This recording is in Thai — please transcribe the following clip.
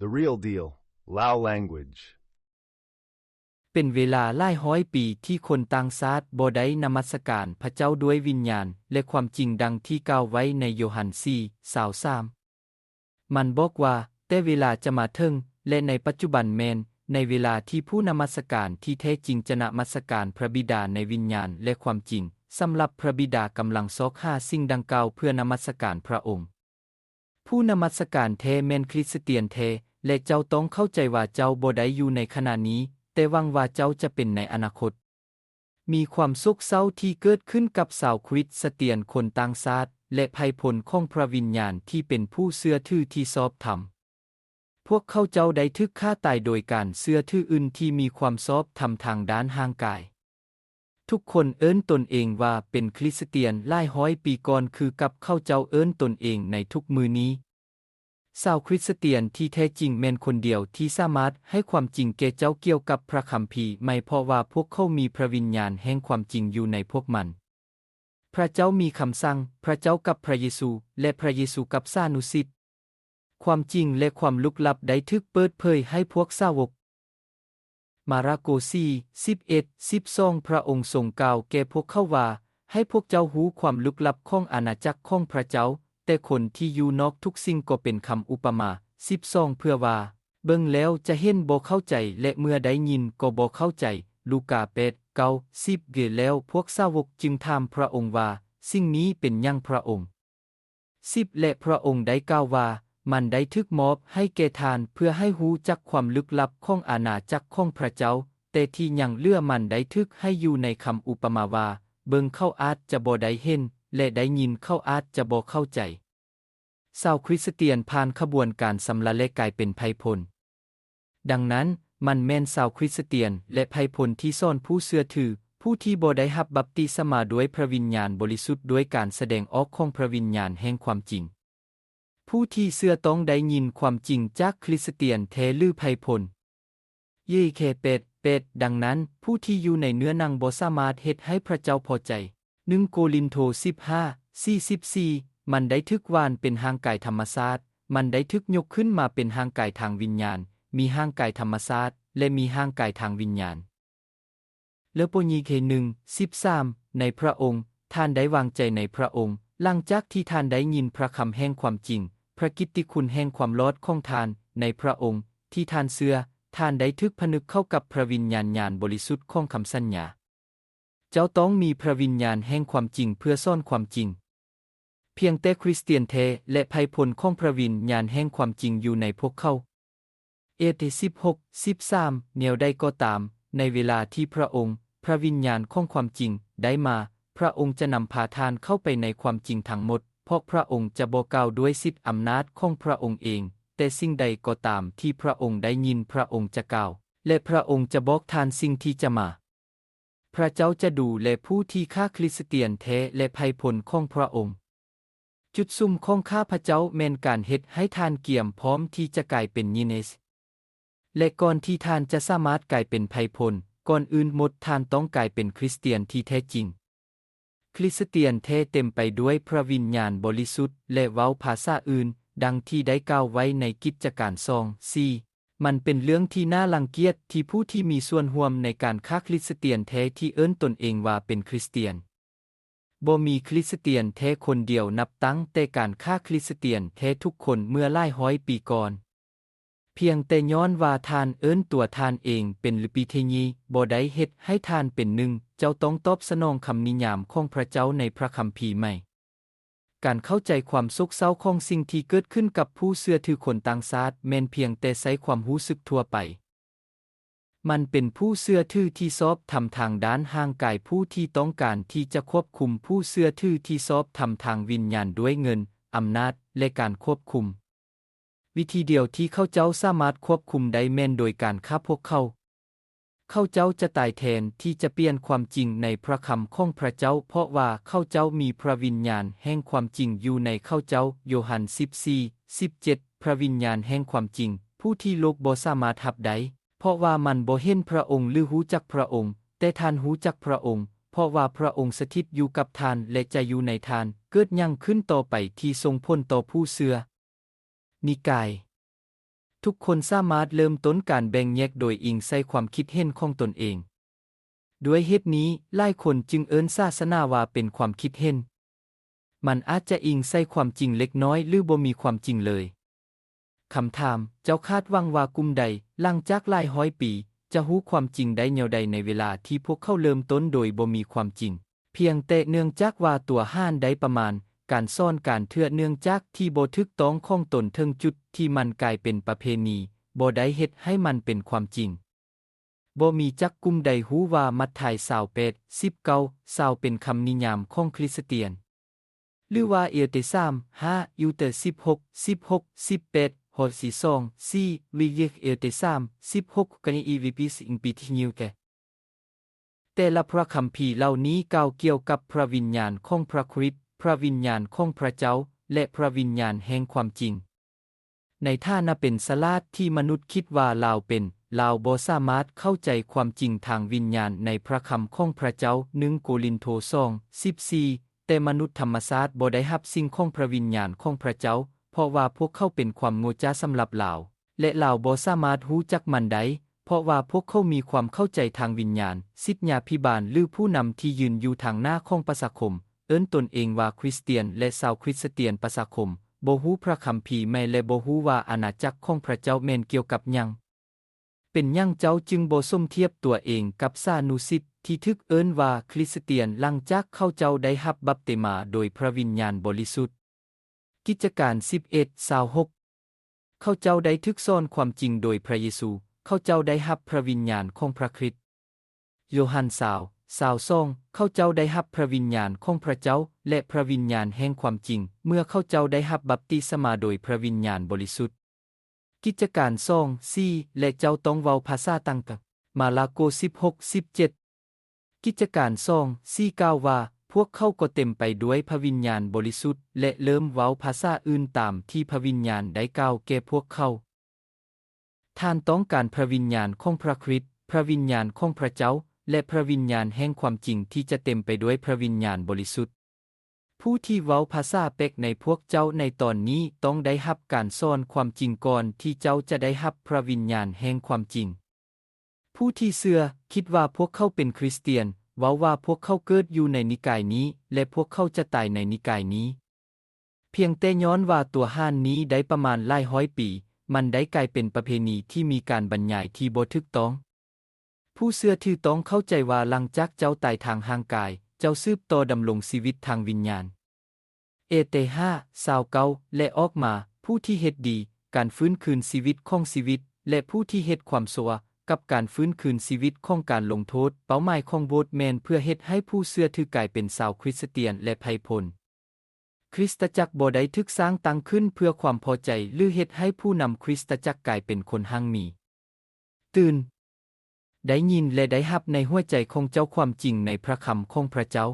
The real deal. Lao language. เป็นเวลาหลายร้อยปีที่คนต่างชาติบ่ได้นมัสการพระเจ้าด้วยวิญญาณและความจริงดังที่กล่าวไว้ในโยฮัน4:23มันบอกว่าแต่เวลาจะมาถึงและในปัจจุบันแมนในเวลาที่ผู้นมัสการที่แท้จริงจะนมัสการพระบิดาในวิญญาณและความจริงสำหรับพระบิดากำลังซอกหาสิ่งดังกล่าวเพื่อนมัสการพระองค์ผู้นมัสการแท้แม่นคริสเตียนแท้และเจ้าต้องเข้าใจว่าเจ้าบ่ได้อยู่ในขณะนี้แต่หวังว่าเจ้าจะเป็นในอนาคตมีความโศกเศร้าที่เกิดขึ้นกับชาวคริสเตียนคนต่างชาติและภัยผลของพระวิญญาณที่เป็นผู้เชื่อถือที่ชอบธรรมพวกเขาเจ้าได้ถูกฆ่าตายโดยการเชื่อถืออื่นที่มีความชอบธรรมทางด้านร่างกายทุกคนเอิ้นตนเองว่าเป็นคริสเตียนหลายร้อยปีก่อนคือกับเขาเจ้าเอิ้นตนเองในทุกมือนี้ชาวคริสเตียนที่แท้จริงแม่นคนเดียวที่สามารถให้ความจริงแก่เจ้าเกี่ยวกับพระคัมภีร์ไม่เพราะว่าพวกเขามีพระวิญญาณแห่งความจริงอยู่ในพวกมันพระเจ้ามีคำสั่งพระเจ้ากับพระเยซูและพระเยซูกับสานุสิทธิ์ความจริงและความลึกลับได้ถูกเปิดเผยให้พวกสาวกมาระโก4:11-12พระองค์ทรงกล่าวแก่พวกเขาว่าให้พวกเจ้ารู้ความลึกลับของอาณาจักรของพระเจ้าแต่คนที่อยู่นอกทุกสิ่งก็เป็นคำอุปมา12เพื่อว่าเบิ่งแล้วจะเห็นบ่เข้าใจและเมื่อได้ยินก็บ่เข้าใจลูกา8:9-10เกแล้วพวกสาวกจึงถามพระองค์ว่าสิ่งนี้เป็นหยังพระองค์10และพระองค์ได้กล่าวว่ามันได้ถูกมอบให้แก่ทานเพื่อให้รู้จักความลึกลับของอาณาจักรของพระเจ้าแต่ที่ยังเหลือมันได้ถูกให้อยู่ในคำอุปมาว่าเบิ่งเข้าอาจจะบ่ได้เห็นและได้ยินเข้าอาจจะบ่เข้าใจชาวคริสเตียนผ่านขบวนการสำละและกลายเป็นไพพลดังนั้นมันแม่นชาวคริสเตียนและไพพลที่ซ่อนผู้เชื่อถือผู้ที่บ่ได้รับบัพติศมาด้วยพระวิญญาณบริสุทธิ์ด้วยการแสดงออกของพระวิญญาณแห่งความจริงผู้ที่เชื่อต้องได้ยินความจริงจากคริสเตียนแท้หรือไพพลเป็ดดังนั้นผู้ที่อยู่ในเนื้อหนังบ่สามารถเฮ็ดให้พระเจ้าพอใจ1โครินโธ15:44มันได้ถูกวานเป็นร่างกายธรรมชาติมันได้ถูกยกขึ้นมาเป็นร่างกายทางวิญญาณมีร่างกายธรรมชาติและมีร่างกายทางวิญญาณเลโปญีเค1:13ในพระองค์ท่านได้วางใจในพระองค์หลังจากที่ท่านได้ยินพระคำแห่งความจริงพระกิตติคุณแห่งความรอดของท่านในพระองค์ที่ท่านเชื่อท่านได้ถูกผนึกเข้ากับพระวิญญาณญาณบริสุทธิ์ของคำสัญญาเจ้าต้องมีพระวิญญาณแห่งความจริงเพื่อซ่อนความจริงเพียงแต่คริสเตียนแท้และไพพลของพระวิญญาณแห่งความจริงอยู่ในพวกเขา16:13แนวใดก็ตามในเวลาที่พระองค์พระวิญญาณของความจริงได้มาพระองค์จะนำพาทานเข้าไปในความจริงทั้งหมดเพราะพระองค์จะบ่กล่าวด้วยสิทธิอำนาจของพระองค์เองแต่สิ่งใดก็ตามที่พระองค์ได้ยินพระองค์จะกล่าวและพระองค์จะบอกทานสิ่งที่จะมาพระเจ้าจะดูแลผู้ที่ฆ่าคริสเตียนแท้และไพพลของพระองค์จุดซุ่มของข้าพระเจ้าแม่นการเฮ็ดให้ทานเกี่ยมพร้อมที่จะกลายเป็นยิเนสและก่อนที่ทานจะสามารถกลายเป็นไพพลก่อนอื่นหมดทานต้องกลายเป็นคริสเตียนที่แท้จริงคริสเตียนแท้เต็มไปด้วยพระวิญญาณบริสุทธิ์และเว้าภาษาอื่นดังที่ได้กล่าวไว้ในกิจการ2:4มันเป็นเรื่องที่น่ารังเกียจที่ผู้ที่มีส่วนร่วมในการฆ่าคริสเตียนแท้ที่เอิ้นตนเองว่าเป็นคริสเตียนบ่มีคริสเตียนแท้คนเดียวนับตั้งแต่การฆ่าคริสเตียนแท้ทุกคนเมื่อหลายร้อยปีก่อนเพียงแต่ย้อนว่าทานเอิ้นตัวทานเองเป็นลิปิเทญีบ่ได้เฮ็ดให้ทานเป็นหนึ่งเจ้าต้องตอบสนองคำนิยามของพระเจ้าในพระคัมภีร์ใหม่การเข้าใจความโศกเศร้าของสิ่งที่เกิดขึ้นกับผู้เชื่อถือคนต่างชาติแม้นเพียงแต่ใช้ความรู้สึกทั่วไปมันเป็นผู้เชื่อถือที่ชอบทำทางด้านร่างกายผู้ที่ต้องการที่จะควบคุมผู้เชื่อถือที่ชอบทำทางวิญญาณด้วยเงินอำนาจและการควบคุมวิธีเดียวที่เขาเจ้าสามารถควบคุมได้แม่นโดยการฆ่าพวกเขาเจ้าจะตายแทนที่จะเปลี่ยนความจริงในพระคำของพระเจ้าเพราะว่าเจ้ามีพระวิญญาณแห่งความจริงอยู่ในเจ้าโยฮัน14:17พระวิญญาณแห่งความจริงผู้ที่โลกบ่สามารถรับได้เพราะว่ามันบ่เห็นพระองค์หรือรู้จักพระองค์แต่ท่านรู้จักพระองค์เพราะว่าพระองค์สถิตอยู่กับท่านและจะอยู่ในท่านเกิดยั่งขึ้นต่อไปที่ทรงพ้นต่อผู้เชื่อนิกาย ทุกคนสามารถเริ่มต้นการแบ่งแยกโดยอิงใส่ความคิดเห็นของตนเอง ด้วยเหตุนี้หลายคนจึงเอิ้นศาสนาว่าเป็นความคิดเห็น มันอาจจะอิงใส่ความจริงเล็กน้อยหรือบ่มีความจริงเลย คำถาม เจ้าคาดหวังว่ากลุ่มใดหลังจากหลายร้อยปี จะรู้ความจริงได้แนวใดในเวลาที่พวกเขาเริ่มต้นโดยบ่มีความจริง เพียงแต่เนื่องจากว่าตัวห้านได้ประมาณ การซ่อนการเทื่อเนื่องจากที่บ่ถูกต้องของตนถึงจุดที่มันกลายเป็นประเพณีบ่ได้เฮ็ดให้มันเป็นความจริง บ่มีจักกลุ่มใดรู้ว่ามัทธิย28 19 20เป็นคำนิยามของคริสเตียน หรือว่าเอเต3 5ยูเต16 16 18 42 4วิเยกเอเต3 16กันอีวิปิสอิงปิทินิวแกแต่ละพระคัมภีร์เหล่านี้กล่าวเกี่ยวกับพระวิญญาณของพระคริสต์พระวิญญาณของพระเจ้าและพระวิญญาณแห่งความจริง ในท่านะเป็นสลาดที่มนุษย์คิดว่าลาวเป็นลาวบ่สามารถเข้าใจความจริงทางวิญญาณในพระคำของพระเจ้า1โครินโธ2 14แต่มนุษย์ธรรมศาสตร์บ่ได้รับสิ่งของพระวิญญาณของพระเจ้าเพราะว่าพวกเขาเป็นความโง่จ้าสำหรับลาวและลาวบ่สามารถรู้จักมันได้เพราะว่าพวกเขามีความเข้าใจทางวิญญาณศิษยาภิบาลหรือผู้นำที่ยืนอยู่ทางหน้าของประชาคมเอิ้นตนเองว่าคริสเตียนและชาวคริสเตียนประชาคมบ่ฮู้พระคัมภีร์แม้และบ่ฮู้ว่าอาณาจักรของพระเจ้าแม่นเกี่ยวกับหยังเป็นหยังเจ้าจึงบ่สมเทียบตัวเองกับสานุสิษย์ที่ทึกเอิ้นว่าคริสเตียนหลังจากเขาเจ้าได้รับบัพติมาโดยพระวิญญาณบริสุทธิ์กิจการ11-26เขาเจ้าได้ทึกซ่อนความจริงโดยพระเยซูเขาเจ้าได้รับพระวิญญาณของพระคริสต์โยฮัน20:22เขาเจ้าได้รับพระวิญญาณของพระเจ้าและพระวิญญาณแห่งความจริงเมื่อเขาเจ้าได้รับบัพติศมาโดยพระวิญญาณบริสุทธิ์กิจการ2-4และเจ้าต้องเว้าภาษาต่างๆมาระโก16:17กิจการ2-4กล่าวว่าพวกเขาก็เต็มไปด้วยพระวิญญาณบริสุทธิ์และเริ่มเว้าภาษาอื่นตามที่พระวิญญาณได้กล่าวแก่พวกเขาท่านต้องการพระวิญญาณของพระคริสต์พระวิญญาณของพระเจ้าและพระวิญญาณแห่งความจริงที่จะเต็มไปด้วยพระวิญญาณบริสุทธิ์ผู้ที่เว้าภาษาแปลกในพวกเจ้าในตอนนี้ต้องได้รับการสอนความจริงก่อนที่เจ้าจะได้รับพระวิญญาณแห่งความจริงผู้ที่เชื่อคิดว่าพวกเขาเป็นคริสเตียนเว้าว่าพวกเขาเกิดอยู่ในนิกายนี้และพวกเขาจะตายในนิกายนี้เพียงแต่ย้อนว่าตัวห้านนี้ได้ประมาณหลายร้อยปีมันได้กลายเป็นประเพณีที่มีการบรรยายที่บ่ถูกต้องผู้เชื่อถือต้องเข้าใจว่าหลังจากเจ้าตายทางร่างกายเจ้าสืบต่อดำรงชีวิตทางวิญญาณเอเต5:29และออกมาผู้ที่เฮ็ดดีการฟื้นคืนชีวิตของชีวิตและผู้ที่เฮ็ดความชั่วกับการฟื้นคืนชีวิตของการลงโทษเป้าหมายของโบสถ์แม่นเพื่อเฮ็ดให้ผู้เชื่อถือกลายเป็นชาวคริสเตียนและไพพลคริสตจักรบ่ได้ถูกสร้างตั้งขึ้นเพื่อความพอใจหรือเฮ็ดให้ผู้นำคริสตจักรกลายเป็นคนหั่งมีตื่นได้ยินและได้รับในหัวใจของเจ้าความจริงในพระคำของพระเจ้า